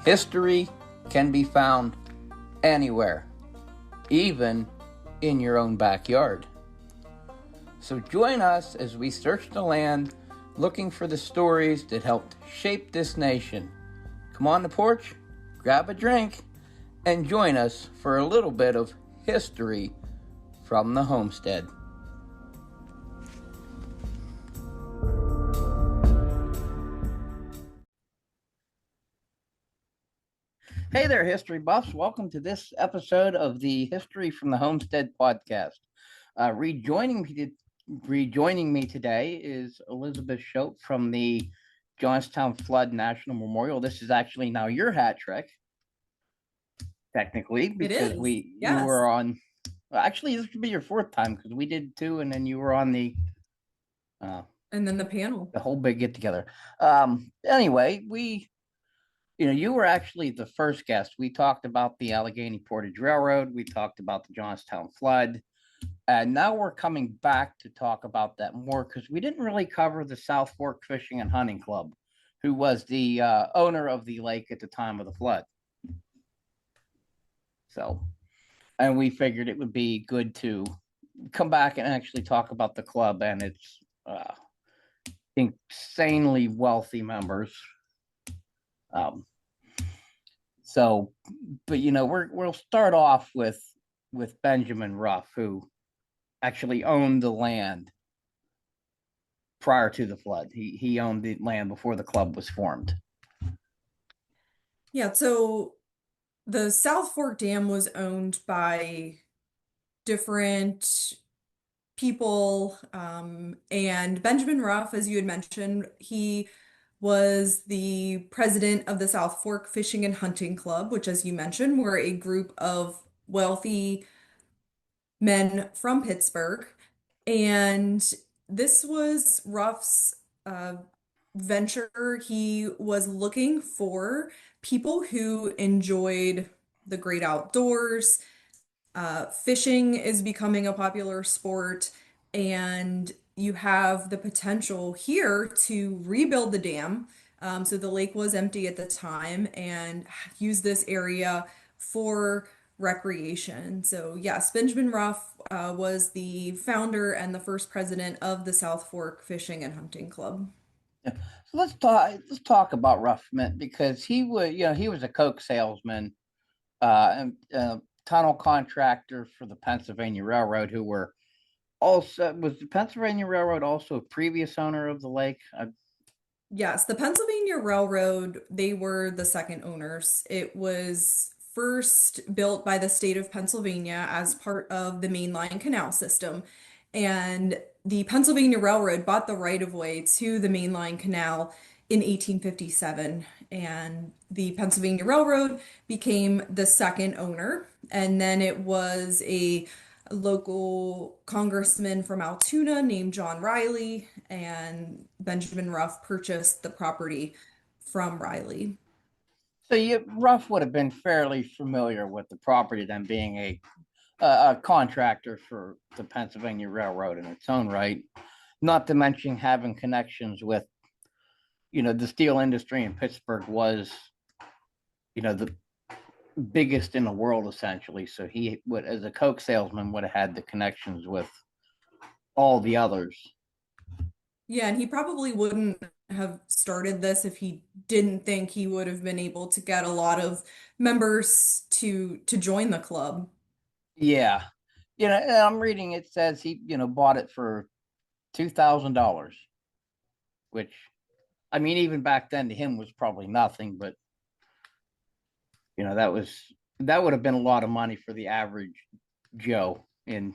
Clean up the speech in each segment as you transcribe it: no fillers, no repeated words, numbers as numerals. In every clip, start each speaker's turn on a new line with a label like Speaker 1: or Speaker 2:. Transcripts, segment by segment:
Speaker 1: History can be found anywhere, even in your own backyard. So join us as we search the land looking for the stories that helped shape this nation. Come on the porch, grab a drink, and join us for a little bit of history from the homestead. Hey there, history buffs. Welcome to this episode of the History from the Homestead podcast. Rejoining me today is Elizabeth Shope from the Johnstown Flood National Memorial. This is actually now your hat trick, technically,
Speaker 2: It
Speaker 1: because
Speaker 2: is.
Speaker 1: you
Speaker 2: Yes.
Speaker 1: were on. Well, actually, this could be your fourth time because we did two, and then you were on uh,
Speaker 2: And then the panel.
Speaker 1: the whole big get together. Anyway, you were actually the first guest. We talked about the Allegheny Portage Railroad. We talked about the Johnstown flood. And now we're coming back to talk about that more because we didn't really cover the South Fork Fishing and Hunting Club, who was the owner of the lake at the time of the flood. So, and we figured it would be good to come back and actually talk about the club and its insanely wealthy members. Um, So, but we'll start off with Benjamin Ruff, who actually owned the land prior to the flood. He owned the land before the club was formed.
Speaker 2: Yeah, so the South Fork Dam was owned by different people. And Benjamin Ruff, as you had mentioned, he was the president of the South Fork Fishing and Hunting Club, which, as you mentioned, were a group of wealthy men from Pittsburgh. And this was Ruff's venture. He was looking for people who enjoyed the great outdoors. Fishing is becoming a popular sport, and you have the potential here to rebuild the dam. So the lake was empty at the time, and use this area for recreation. So yes, Benjamin Ruff was the founder and the first president of the South Fork Fishing and Hunting Club.
Speaker 1: So let's talk about Ruff Mint because he was a coke salesman and tunnel contractor for the Pennsylvania Railroad, who were also was the Pennsylvania Railroad also a previous owner of the lake.
Speaker 2: Yes, the Pennsylvania Railroad, they were the second owners. It was first built by the state of Pennsylvania as part of the Main Line Canal System. And the Pennsylvania Railroad bought the right of way to the Main Line Canal in 1857. And the Pennsylvania Railroad became the second owner. And then it was a local congressman from Altoona named John Riley, and Benjamin Ruff purchased the property from Riley.
Speaker 1: So Ruff would have been fairly familiar with the property, then being a contractor for the Pennsylvania Railroad in its own right, not to mention having connections with, the steel industry in Pittsburgh was, the biggest in the world essentially. So he would, as a coke salesman, would have had the connections with all the others.
Speaker 2: Yeah, and he probably wouldn't have started this if he didn't think he would have been able to get a lot of members to join the club.
Speaker 1: Yeah. I'm reading it says he, bought it for $2,000, which I mean, even back then to him was probably nothing, but that would have been a lot of money for the average Joe in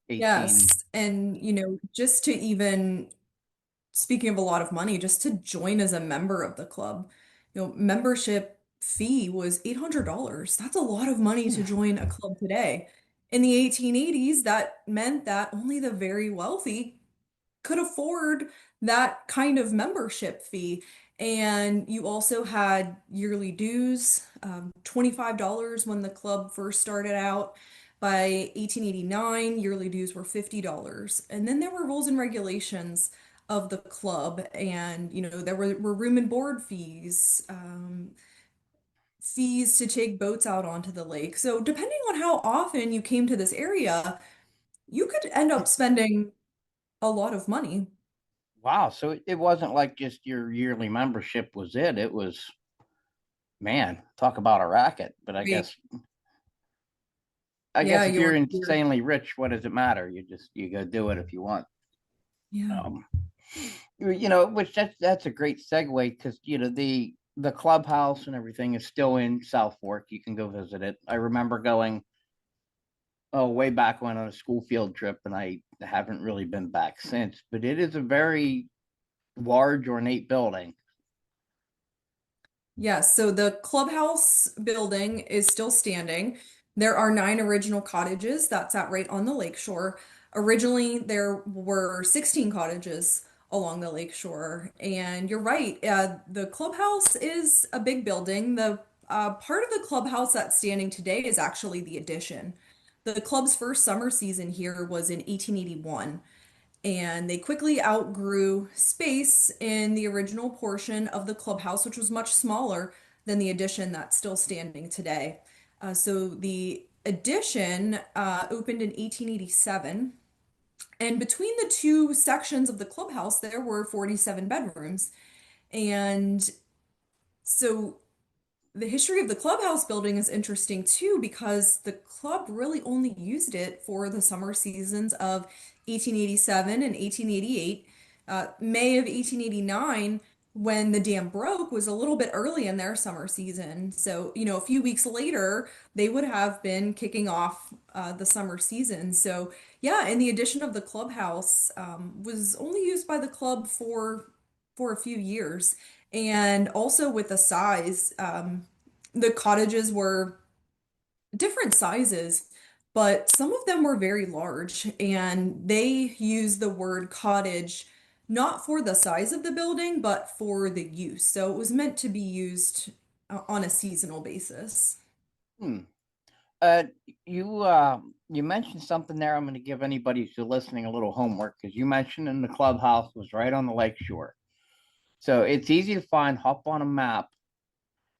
Speaker 1: 18.
Speaker 2: Yes, and just to even speaking of a lot of money, just to join as a member of the club, membership fee was $800. That's a lot of money to join a club today. In the 1880s, that meant that only the very wealthy could afford that kind of membership fee. And you also had yearly dues, $25 when the club first started out. By 1889, yearly dues were $50. And then there were rules and regulations of the club, and there were room and board fees. fees to take boats out onto the lake. So depending on how often you came to this area, you could end up spending a lot of money.
Speaker 1: Wow. So it wasn't like just your yearly membership was it. It was, man, talk about a racket. But
Speaker 2: Right.
Speaker 1: I
Speaker 2: Yeah,
Speaker 1: guess if you're
Speaker 2: you're
Speaker 1: insanely rich, what does it matter? You go do it if you want.
Speaker 2: yeah.
Speaker 1: Um, which that's a great segue because the clubhouse and everything is still in South Fork. You can go visit it. I remember going way back when on a school field trip, and I haven't really been back since. But it is a very large, ornate building.
Speaker 2: Yes, so the clubhouse building is still standing. There are 9 original cottages that sat right on the lake shore. Originally, there were 16 cottages along the lake shore. And you're right, the clubhouse is a big building. The part of the clubhouse that's standing today is actually the addition. The club's first summer season here was in 1881 and they quickly outgrew space in the original portion of the clubhouse, which was much smaller than the addition that's still standing today. So the addition opened in 1887, and between the two sections of the clubhouse, there were 47 bedrooms. And so the history of the clubhouse building is interesting too because the club really only used it for the summer seasons of 1887 and 1888. May of 1889, when the dam broke, was a little bit early in their summer season. So, a few weeks later, they would have been kicking off the summer season. So, yeah, and the addition of the clubhouse was only used by the club for a few years. And also with the size, the cottages were different sizes, but some of them were very large. And they used the word cottage not for the size of the building, but for the use. So it was meant to be used on a seasonal basis.
Speaker 1: Hmm. Uh, you mentioned something there. I'm going to give anybody who's listening a little homework because you mentioned in the clubhouse was right on the lake shore. So it's easy to find. Hop on a map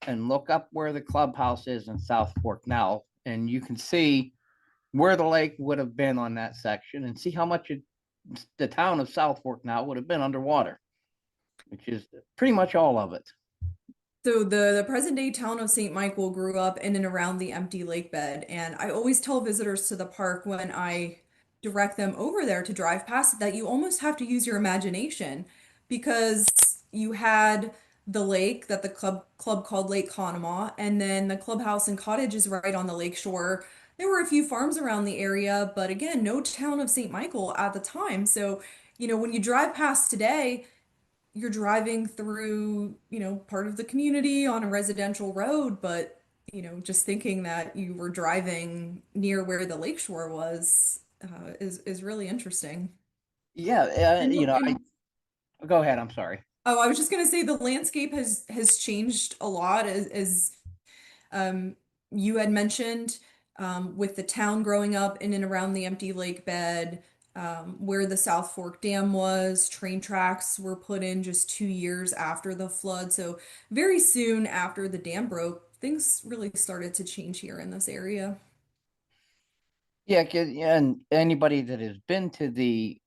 Speaker 1: and look up where the clubhouse is in South Fork now, and you can see where the lake would have been on that section, and see how much the town of South Fork now would have been underwater, which is pretty much all of it.
Speaker 2: So the present day town of St. Michael grew up in and around the empty lake bed, and I always tell visitors to the park when I direct them over there to drive past it that you almost have to use your imagination because you had the lake that the club called Lake Conemaugh, and then the clubhouse and cottage is right on the lake shore. There were a few farms around the area, but again, no town of St. Michael at the time. So, when you drive past today, you're driving through, part of the community on a residential road, but, just thinking that you were driving near where the lakeshore was is really interesting.
Speaker 1: Yeah,
Speaker 2: And,
Speaker 1: I go ahead. I'm sorry.
Speaker 2: oh, I was just gonna say the landscape has changed a lot as um, you had mentioned, with the town growing up in and around the empty lake bed, where the South Fork Dam was, train tracks were put in just 2 years after the flood. So very soon after the dam broke, things really started to change here in this area.
Speaker 1: Yeah, and anybody that has been to the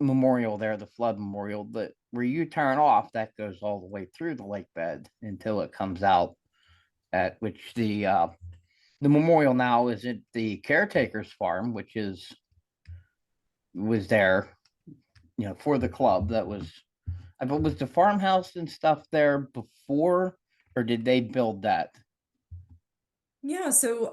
Speaker 1: memorial there, the flood memorial, that where you turn off, that goes all the way through the lake bed until it comes out at which the memorial now is at the caretaker's farm, which was there, for the club. That was, I but was the farmhouse and stuff there before, or did they build that?
Speaker 2: Yeah, so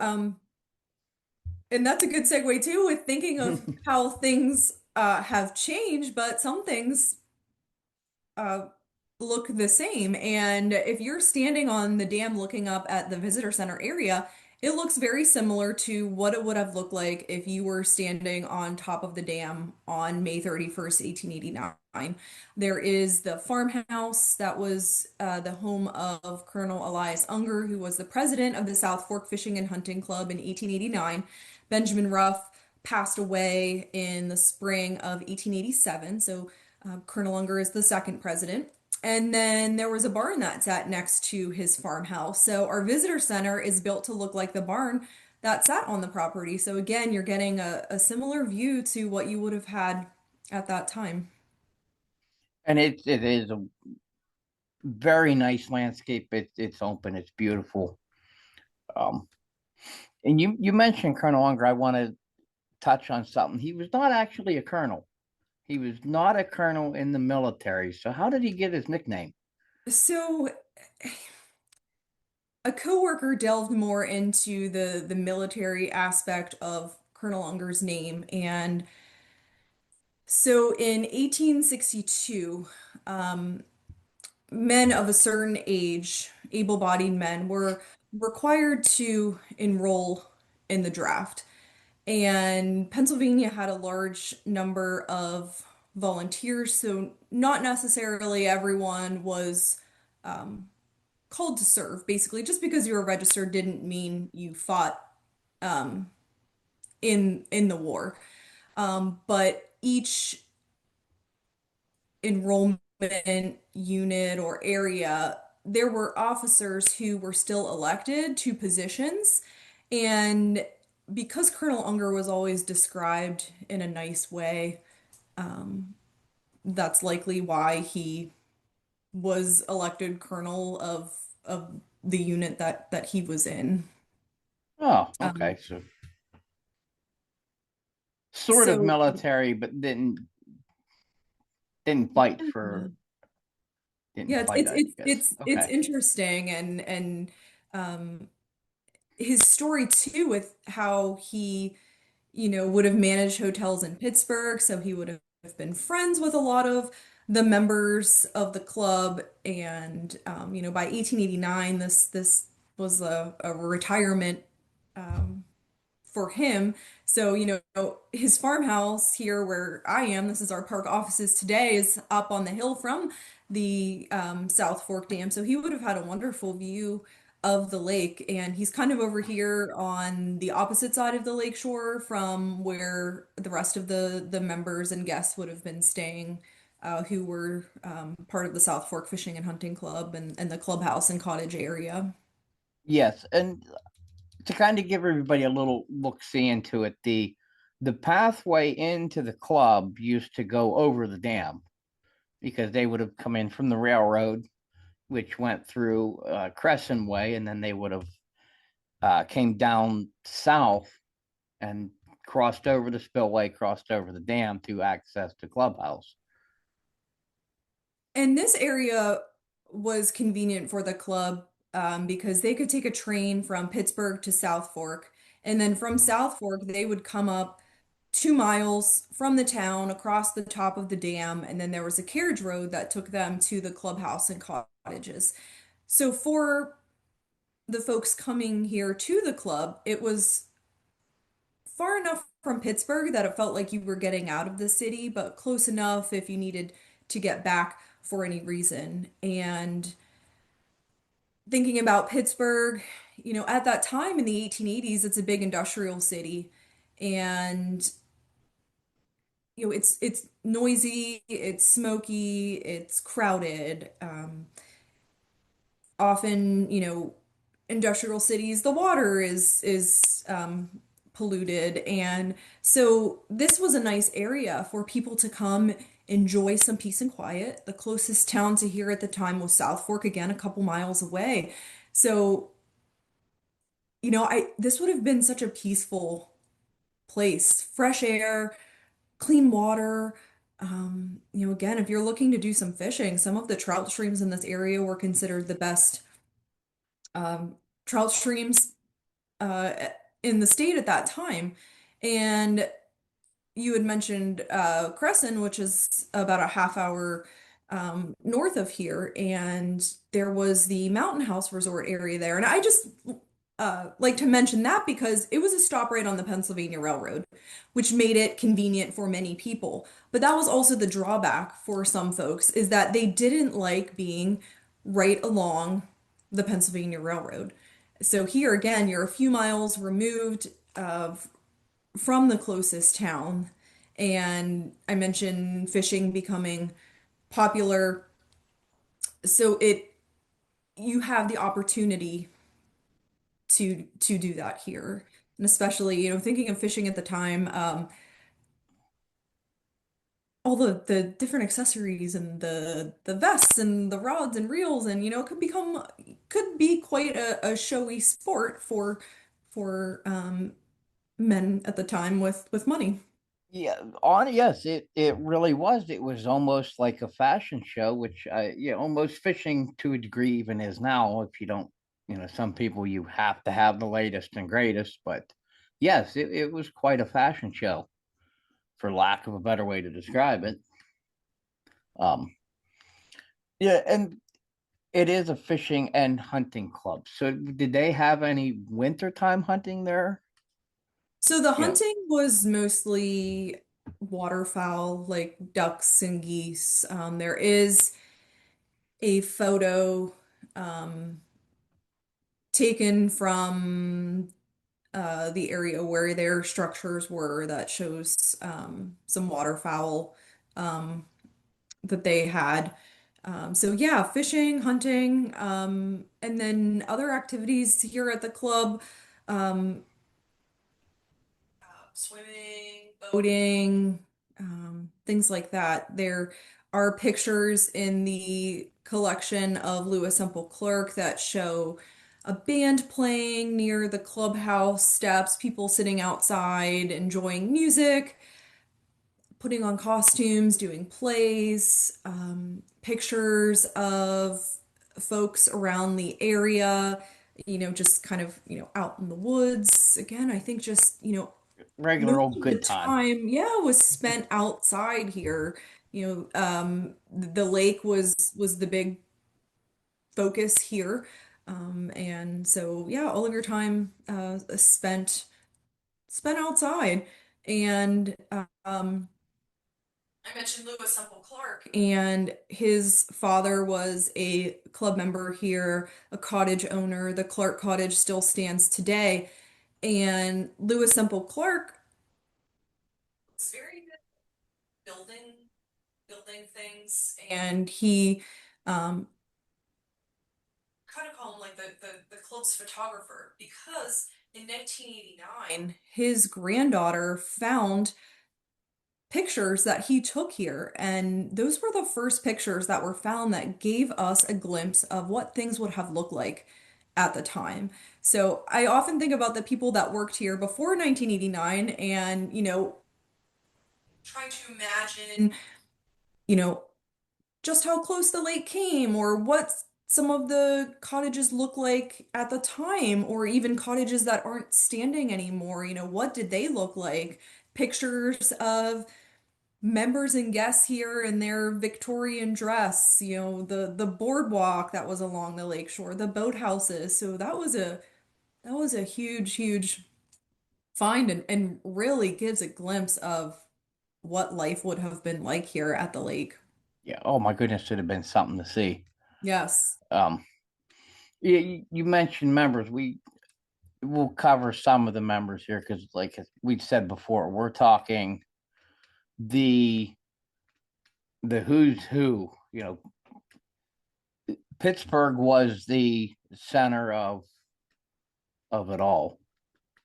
Speaker 2: and that's a good segue too with thinking of how things have changed, but some things uh, look the same. And if you're standing on the dam looking up at the visitor center area, it looks very similar to what it would have looked like if you were standing on top of the dam on May 31st, 1889. There is the farmhouse that was the home of Colonel Elias Unger, who was the president of the South Fork Fishing and Hunting Club in 1889. Benjamin Ruff passed away in the spring of 1887. So Colonel Unger is the second president. And then there was a barn that sat next to his farmhouse. So our visitor center is built to look like the barn that sat on the property. So again, you're getting a similar view to what you would have had at that time.
Speaker 1: And it is a very nice landscape. It's open. It's beautiful. Um, and you mentioned Colonel Unger. I want to touch on something. He was not actually a colonel. He was not a colonel in the military. So how did he get his nickname?
Speaker 2: So a coworker delved more into the military aspect of Colonel Unger's name, and so in 1862, um, men of a certain age, able-bodied men, were required to enroll in the draft. And Pennsylvania had a large number of volunteers, so not necessarily everyone was called to serve. Basically, just because you were registered didn't mean you fought um, in the war. But each enrollment unit or area, there were officers who were still elected to positions. And because Colonel Unger was always described in a nice way, that's likely why he was elected colonel of the unit that he was in.
Speaker 1: Oh,
Speaker 2: Um,
Speaker 1: okay. So sort of
Speaker 2: so
Speaker 1: military, but didn't fight for didn't
Speaker 2: yeah, it's
Speaker 1: fight,
Speaker 2: it's
Speaker 1: I
Speaker 2: it's
Speaker 1: guess.
Speaker 2: it's it's
Speaker 1: Okay.
Speaker 2: interesting and um his story too with how he would have managed hotels in Pittsburgh, so he would have been friends with a lot of the members of the club. And by 1889, this was a retirement for him. So, his farmhouse here where I am, this is our park offices today, is up on the hill from the South Fork Dam. So he would have had a wonderful view of the lake. And he's kind of over here on the opposite side of the lake shore from where the rest of the members and guests would have been staying, who were part of the South Fork Fishing and Hunting Club and the clubhouse and cottage area.
Speaker 1: Yes, and to kind of give everybody a little look see into it, the pathway into the club used to go over the dam because they would have come in from the railroad, which went through Crescent Way, and then they would have came down south and crossed over the spillway, crossed over the dam to access the clubhouse.
Speaker 2: And this area was convenient for the club because they could take a train from Pittsburgh to South Fork. And then from South Fork, they would come up 2 miles from the town across the top of the dam. And then there was a carriage road that took them to the clubhouse and cottages. So for the folks coming here to the club, it was far enough from Pittsburgh that it felt like you were getting out of the city, but close enough if you needed to get back for any reason. And thinking about Pittsburgh, at that time in the 1880s, it's a big industrial city. And it's noisy, it's smoky, it's crowded. Often, industrial cities, the water is polluted, and so this was a nice area for people to come enjoy some peace and quiet. The closest town to here at the time was South Fork, again, a couple miles away. So, I this would have been such a peaceful place, fresh air, clean water. Again, if you're looking to do some fishing, some of the trout streams in this area were considered the best um, trout streams uh, in the state at that time. And you had mentioned Crescent, which is about a half hour north of here, and there was the Mountain House Resort area there. And I just like to mention that because it was a stop right on the Pennsylvania Railroad, which made it convenient for many people. But that was also the drawback for some folks, is that they didn't like being right along the Pennsylvania Railroad. So here again, you're a few miles removed from the closest town. And I mentioned fishing becoming popular So you have the opportunity to do that here. And especially, thinking of fishing at the time, all the different accessories and the vests and the rods and reels, and it could be quite a showy sport for men at the time with money.
Speaker 1: Yeah, yes, it really was. It was almost like a fashion show, which yeah, almost fishing to a degree even is now. If you don't, some people you have to have the latest and greatest, but yes, it was quite a fashion show, for lack of a better way to describe it. Um, yeah, and it is a fishing and hunting club. So did they have any wintertime hunting there?
Speaker 2: So the
Speaker 1: You know,
Speaker 2: hunting was mostly waterfowl, like ducks and geese. There is a photo um, taken from the area where their structures were that shows some waterfowl um, that they had. So yeah, fishing, hunting, and then other activities here at the club. Um, Swimming, boating, things like that. There are pictures in the collection of Lewis Semple Clark that show a band playing near the clubhouse steps, people sitting outside enjoying music, putting on costumes, doing plays, pictures of folks around the area, just kind of, out in the woods. Again, I think just,
Speaker 1: regular
Speaker 2: most
Speaker 1: old
Speaker 2: of the
Speaker 1: good time.
Speaker 2: time, yeah, was spent outside here. The lake was the big focus here. And so yeah, all of your time spent outside. And I mentioned Lewis Semple Clark, and his father was a club member here, a cottage owner. The Clark Cottage still stands today. And Lewis Semple Clark was very good building things, and he um, kind of call him like the club's photographer because in 1989 his granddaughter found pictures that he took here, and those were the first pictures that were found that gave us a glimpse of what things would have looked like at the time. So I often think about the people that worked here before 1989 and, trying to imagine, you know, just how close the lake came or what some of the cottages look like at the time, or even cottages that aren't standing anymore. What did they look like? Pictures of members and guests here in their Victorian dress, the boardwalk that was along the lakeshore, the boathouses. So that was a huge, huge find, and really gives a glimpse of what life would have been like here at the lake.
Speaker 1: Yeah. Oh my goodness, should have been something to see.
Speaker 2: Yes.
Speaker 1: Um, you mentioned members. We'll cover some of the members here because, like we said before, we're talking the who's who. Pittsburgh was the center of it all.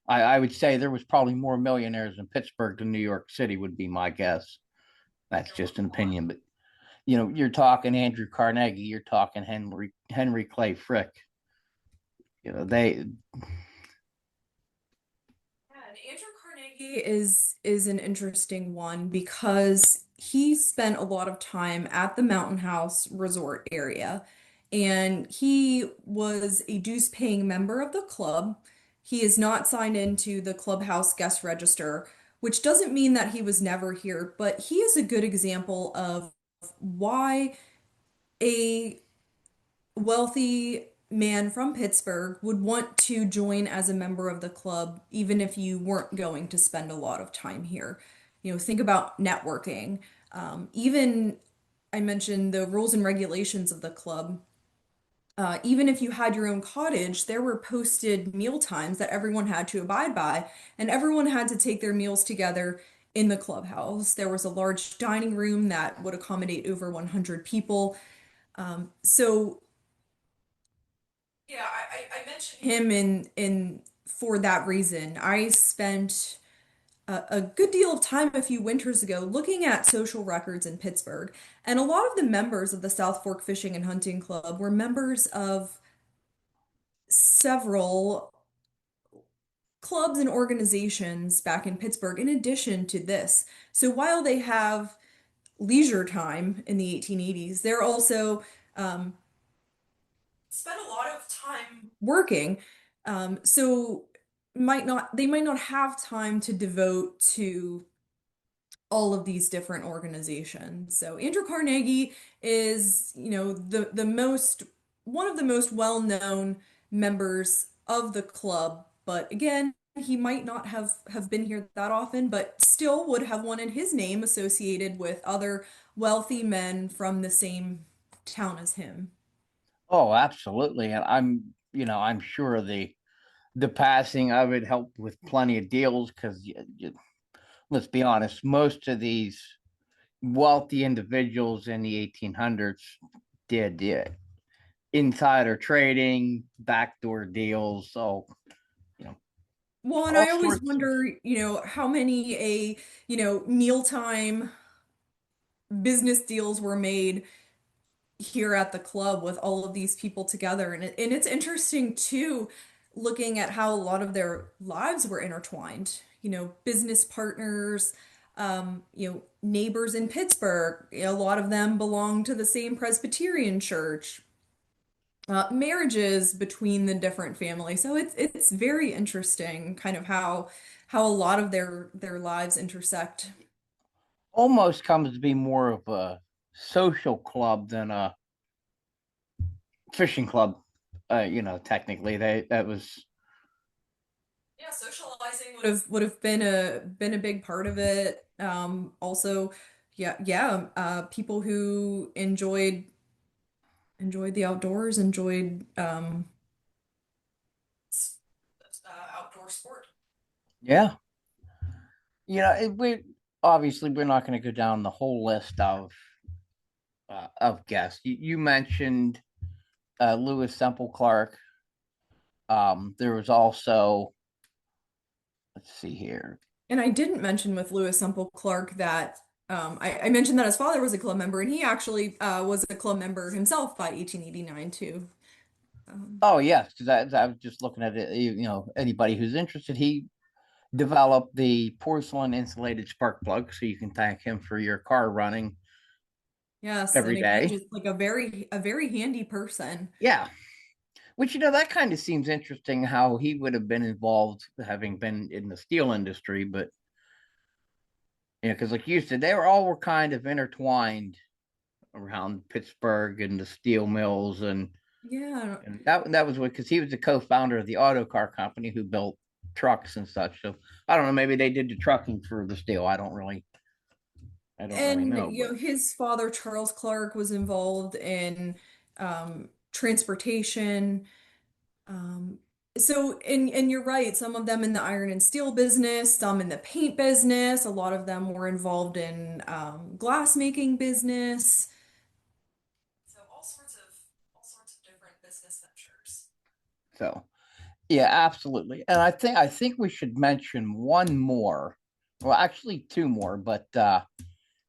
Speaker 1: I would say there was probably more millionaires in Pittsburgh than New York City would be my guess. That's
Speaker 2: There were
Speaker 1: just an
Speaker 2: a lot.
Speaker 1: opinion, but you're talking Andrew Carnegie, you're talking Henry Clay Frick. They
Speaker 2: Yeah, and Andrew Carnegie is an interesting one because he spent a lot of time at the Mountain House Resort area, and he was a dues-paying member of the club. He is not signed into the clubhouse guest register, which doesn't mean that he was never here, but he is a good example of why a wealthy man from Pittsburgh would want to join as a member of the club, even if you weren't going to spend a lot of time here. Think about networking. Even I mentioned the rules and regulations of the club. Even if you had your own cottage, there were posted meal times that everyone had to abide by, and everyone had to take their meals together in the clubhouse. There was a large dining room that would accommodate over 100 people. So yeah, I mentioned him in for that reason. I spent a good deal of time a few winters ago looking at social records in Pittsburgh, and a lot of the members of the South Fork Fishing and Hunting Club were members of several clubs and organizations back in Pittsburgh in addition to this. So while they have leisure time in the 1880s, they're also spent a lot of time working. So they might not have time to devote to all of these different organizations. So Andrew Carnegie is, the most one of the most well-known members of the club, but again, he might not have been here that often, but still would have wanted his name associated with other wealthy men from the same town as him.
Speaker 1: Oh, absolutely. And I'm sure the passing of it helped with plenty of deals because let's be honest, most of these wealthy individuals in the 1800s did insider trading, backdoor deals. So, you know,
Speaker 2: Well, and
Speaker 1: all
Speaker 2: I always
Speaker 1: sorts of.
Speaker 2: wonder, how many mealtime business deals were made here at the club with all of these people together. And it's interesting too, looking at how a lot of their lives were intertwined. Business partners, neighbors in Pittsburgh. A lot of them belong to the same Presbyterian church. Marriages between the different families. So it's very interesting, kind of how a lot of their lives intersect.
Speaker 1: Almost comes to be more of a social club than a fishing club. Technically, that was.
Speaker 2: Yeah, socializing would have been a big part of it. Also, yeah, people who enjoyed the outdoors, enjoyed outdoor sport.
Speaker 1: Yeah. We obviously we're not going to go down the whole list of guests. You mentioned Lewis Semple Clark. There was also, let's see here.
Speaker 2: And I didn't mention with Lewis Semple Clark that I mentioned that his father was a club member, and he actually was a club member himself by 1889 too. Um,
Speaker 1: Oh yes, because I was just looking at it. Anybody who's interested, he developed the porcelain insulated spark plug, so you can thank him for your car running
Speaker 2: yes,
Speaker 1: every
Speaker 2: and again,
Speaker 1: day.
Speaker 2: just like a very handy person.
Speaker 1: Yeah, which that kind of seems interesting how he would have been involved, having been in the steel industry, but because like you said, they were kind of intertwined around Pittsburgh and the steel mills
Speaker 2: Yeah,
Speaker 1: and that was what because he was the co-founder of the auto car company who built trucks and such. So I don't know, maybe they did the trucking for the steel. I don't really
Speaker 2: and
Speaker 1: know, but
Speaker 2: his father, Charles Clark, was involved in transportation. Um, and you're right, some of them in the iron and steel business, some in the paint business, a lot of them were involved in glass making business. So all sorts of different business ventures.
Speaker 1: so yeah, absolutely. And I think we should mention one more. Well, actually two more, but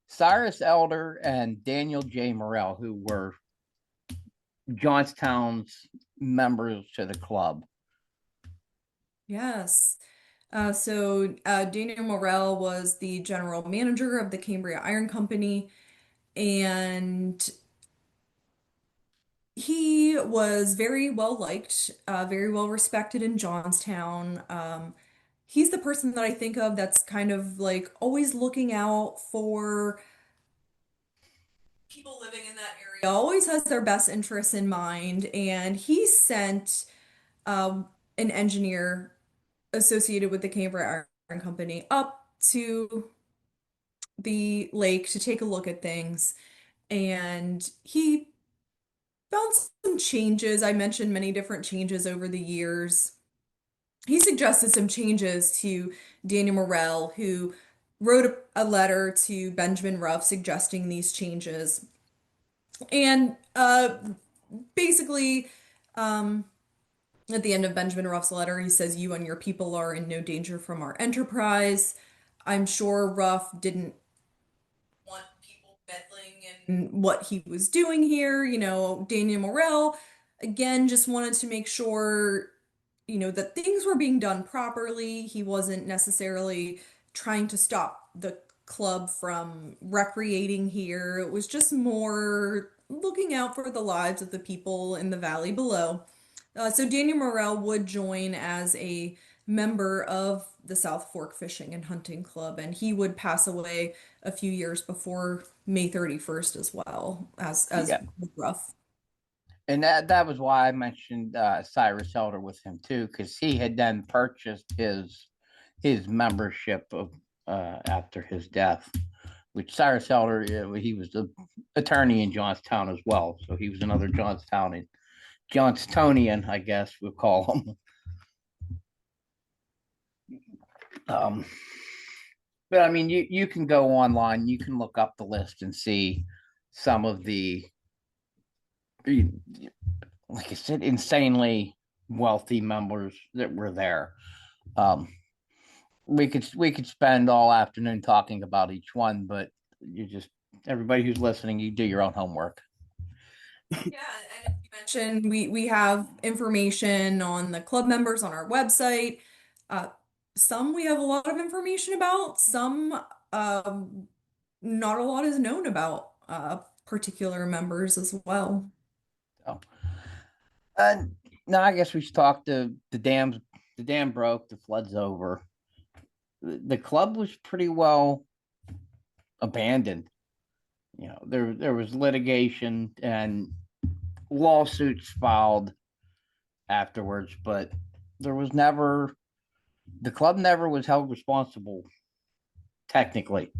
Speaker 1: Cyrus Elder and Daniel J. Morrell, who were Johnstown's members to the club.
Speaker 2: Yes. Daniel Morrell was the general manager of the Cambria Iron Company, and he was very well liked, very well respected in Johnstown. He's the person that I think of that's kind of like always looking out for people living in that area, always has their best interests in mind, and he sent an engineer associated with the Cambria Iron Company up to the lake to take a look at things. And he found some changes. I mentioned many different changes over the years. He suggested some changes to Daniel Morrell, who wrote a letter to Benjamin Ruff suggesting these changes. And basically, um, at the end of Benjamin Ruff's letter, he says, "You and your people are in no danger from our enterprise." I'm sure Ruff didn't want people meddling in what he was doing here. Daniel Morel, again, just wanted to make sure, that things were being done properly. He wasn't necessarily trying to stop the club from recreating here. It was just more looking out for the lives of the people in the valley below. So Daniel Morel would join as a member of the South Fork Fishing and Hunting Club, and he would pass away a few years before May 31st as well as
Speaker 1: Yeah.
Speaker 2: Ruff.
Speaker 1: And that was why I mentioned Cyrus Elder with him too, because he had then purchased his membership of after his death, which Cyrus Elder, he was the attorney in Johnstown as well, so he was another Johnstonian, I guess we'll call him. Um, but I mean, you can go online, you can look up the list and see some of the, like I said, insanely wealthy members that were there. Um, we could spend all afternoon talking about each one, but you just everybody who's listening, you do your own homework.
Speaker 2: Yeah, and you mentioned we have information on the club members on our website. Uh, some we have a lot of information about, some not a lot is known about particular members as well.
Speaker 1: So, and now I guess we should talk to the dams. The dam broke, the flood's over. The club was pretty well abandoned. There was litigation and lawsuits filed afterwards, but there was never the club never was held responsible technically.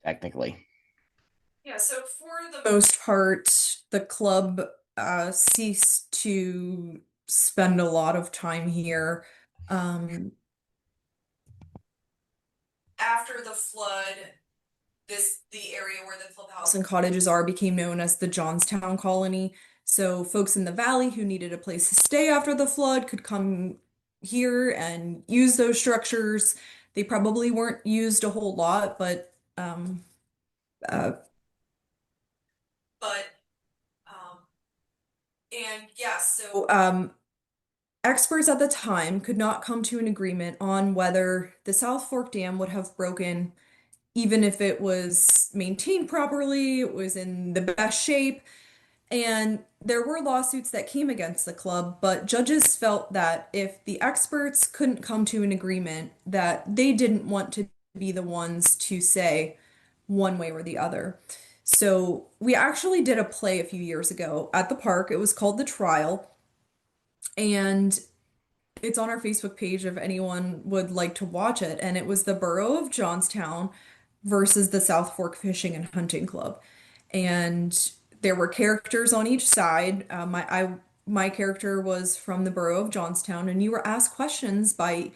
Speaker 1: Technically.
Speaker 2: Yeah, so for the most part, the club ceased to spend a lot of time here. Um, After the flood, the area where the clubhouse and cottages are became known as the Johnstown Colony. So folks in the valley who needed a place to stay after the flood could come here and use those structures. They probably weren't used a whole lot, uh, but um, and yeah, so experts at the time could not come to an agreement on whether the South Fork Dam would have broken even if it was maintained properly, it was in the best shape. And there were lawsuits that came against the club, but judges felt that if the experts couldn't come to an agreement, that they didn't want to be the ones to say one way or the other. So we actually did a play a few years ago at the park. It was called The Trial, and it's on our Facebook page if anyone would like to watch it. And it was the Borough of Johnstown versus the South Fork Fishing and Hunting Club. And there were characters on each side. My character was from the Borough of Johnstown, and you were asked questions by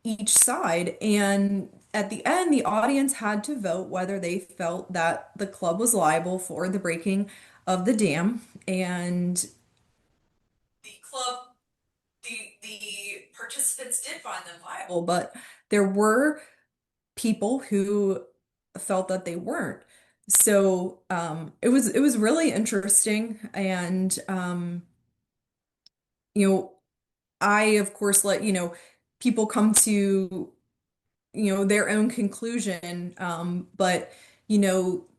Speaker 2: each side. And at the end, the audience had to vote whether they felt that the club was liable for the breaking of the dam. And the club the participants did find them liable, but there were people who felt that they weren't. So it was really interesting, and you know I of course let people come to their own conclusion. But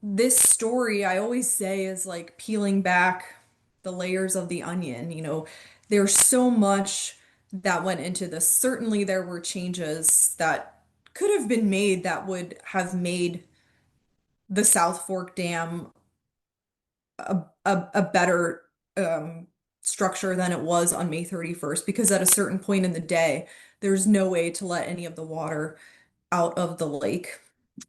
Speaker 2: this story I always say is like peeling back the layers of the onion. There's so much that went into this. Certainly there were changes that could have been made that would have made the South Fork Dam a better structure than it was on May 31st, because at a certain point in the day, there's no way to let any of the water out of the lake.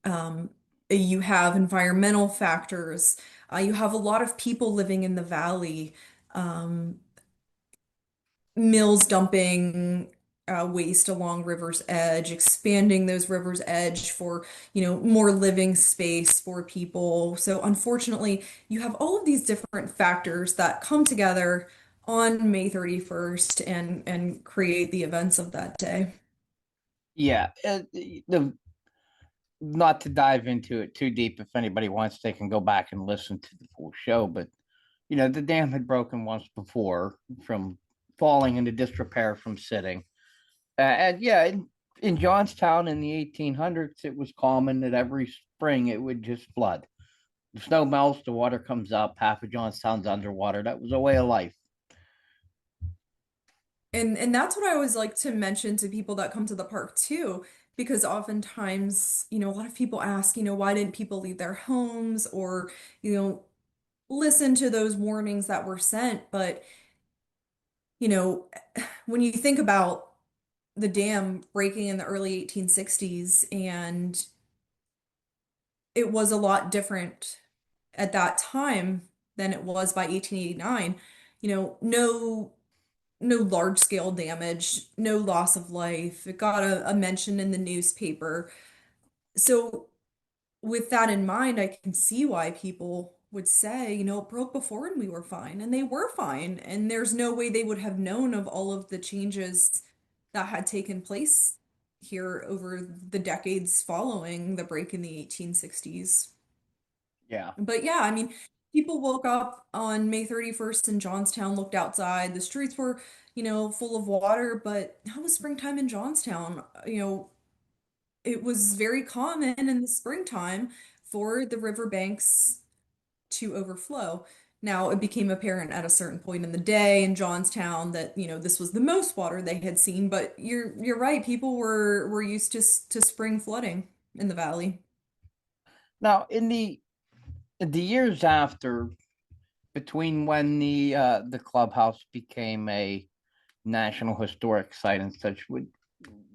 Speaker 2: Um, you have environmental factors. You have a lot of people living in the valley, um, mills dumping. waste along river's edge, expanding those river's edge for, more living space for people. So unfortunately, you have all of these different factors that come together on May 31st and create the events of that day.
Speaker 1: Yeah, the not to dive into it too deep. If anybody wants, they can go back and listen to the full show. But the dam had broken once before from falling into disrepair from sitting. And yeah, in Johnstown in the 1800s, it was common that every spring it would just flood. The snow melts, the water comes up, half of Johnstown's underwater. That was a way of life.
Speaker 2: And that's what I always like to mention to people that come to the park too, because oftentimes, a lot of people ask, why didn't people leave their homes or, listen to those warnings that were sent. But, you know, when you think about the dam breaking in the early 1860s, and it was a lot different at that time than it was by 1889. No large scale damage, no loss of life. It got a mention in the newspaper. So with that in mind, I can see why people would say, it broke before and we were fine. And they were fine. And there's no way they would have known of all of the changes that had taken place here over the decades following the break in the 1860s.
Speaker 1: Yeah.
Speaker 2: But yeah, I mean, people woke up on May 31st in Johnstown, looked outside. The streets were, full of water, but that was springtime in Johnstown. It was very common in the springtime for the riverbanks to overflow. Now, it became apparent at a certain point in the day in Johnstown that, this was the most water they had seen, but you're right, people were used to spring flooding in the valley.
Speaker 1: Now, in the years after, between when the clubhouse became a national historic site and such, would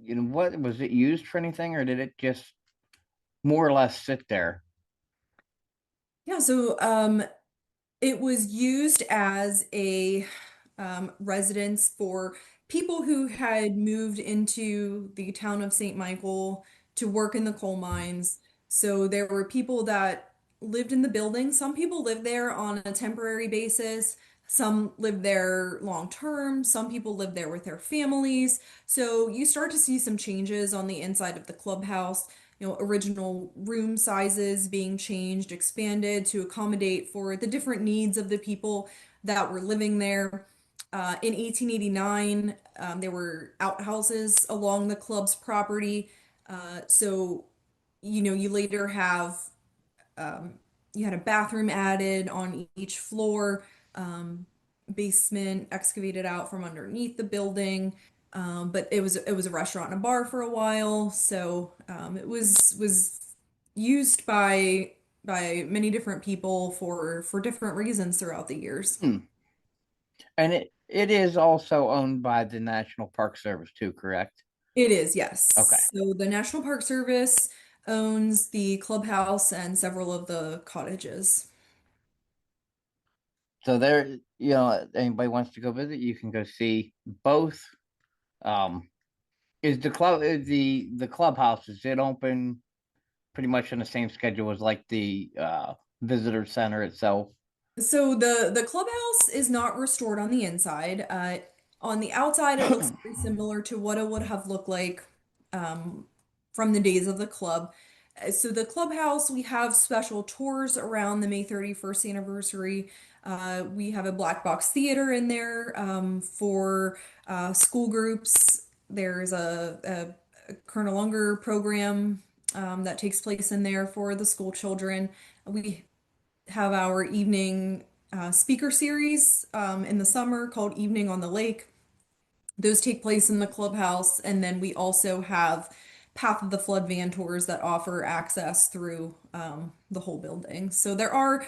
Speaker 1: what was it used for anything, or did it just more or less sit there?
Speaker 2: Yeah, so it was used as a residence for people who had moved into the town of St. Michael to work in the coal mines. So there were people that lived in the building. Some people lived there on a temporary basis. Some lived there long term. Some people lived there with their families. So you start to see some changes on the inside of the clubhouse. Original room sizes being changed, expanded to accommodate for the different needs of the people that were living there. In 1889, there were outhouses along the club's property. So, you later have um, you had a bathroom added on each floor, um, basement excavated out from underneath the building. But it was a restaurant and a bar for a while, so it was used by many different people for different reasons throughout the years.
Speaker 1: Hmm. And it is also owned by the National Park Service too, correct?
Speaker 2: It is,
Speaker 1: Okay.
Speaker 2: yes. So the National Park Service owns the clubhouse and several of the cottages.
Speaker 1: So there, anybody wants to go visit, you can go see both. Um, is the clubhouse, is it open pretty much on the same schedule as like the visitor center itself?
Speaker 2: So the clubhouse is not restored on the inside. On the outside, it looks very similar to what it would have looked like um, from the days of the club. So the clubhouse, we have special tours around the May 31st anniversary. We have a black box theater in there for school groups. There's a Colonel Unger program that takes place in there for the school children. We have our evening speaker series in the summer called Evening on the Lake. Those take place in the clubhouse. And then we also have Path of the Flood van tours that offer access through the whole building. So there are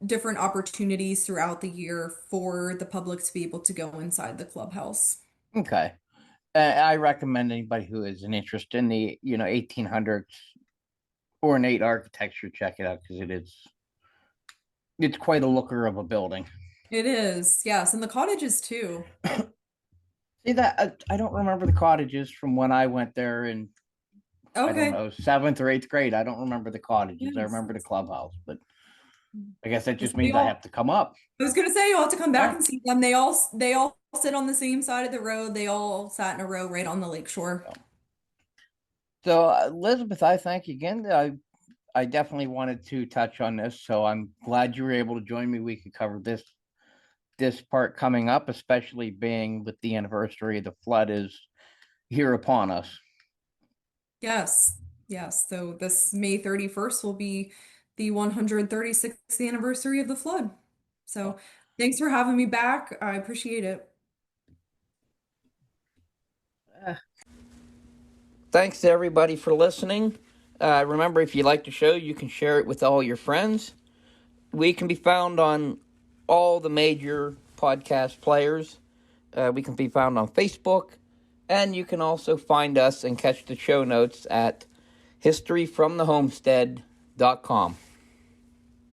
Speaker 2: different opportunities throughout the year for the public to be able to go inside the clubhouse.
Speaker 1: Okay. I recommend anybody who is an interest in the 1800s ornate architecture check it out because it's quite a looker of a building.
Speaker 2: It is, yes, and the cottages too.
Speaker 1: See that I don't remember the cottages from when I went there in, I don't
Speaker 2: Okay.
Speaker 1: know, seventh or eighth grade. I don't remember the cottages. I
Speaker 2: Yes.
Speaker 1: remember the clubhouse, but I guess that
Speaker 2: Yes,
Speaker 1: just
Speaker 2: they
Speaker 1: means I have
Speaker 2: all,
Speaker 1: to come up.
Speaker 2: I was gonna say you'll have to come back
Speaker 1: Yeah.
Speaker 2: and see them. They all sit on the same side of the road. They all sat in a row right on the lake shore.
Speaker 1: So, Elizabeth, I thank you again. I definitely wanted to touch on this, so I'm glad you were able to join me. We could cover this part coming up, especially being with the anniversary of the flood is here upon us.
Speaker 2: Yes. Yes. So this May 31st will be the 136th anniversary of the flood. So thanks for having me back. I appreciate it.
Speaker 1: Thanks to everybody for listening. Remember, if you like the show, you can share it with all your friends. We can be found on all the major podcast players. We can be found on Facebook, and you can also find us and catch the show notes at historyfromthehomestead.com.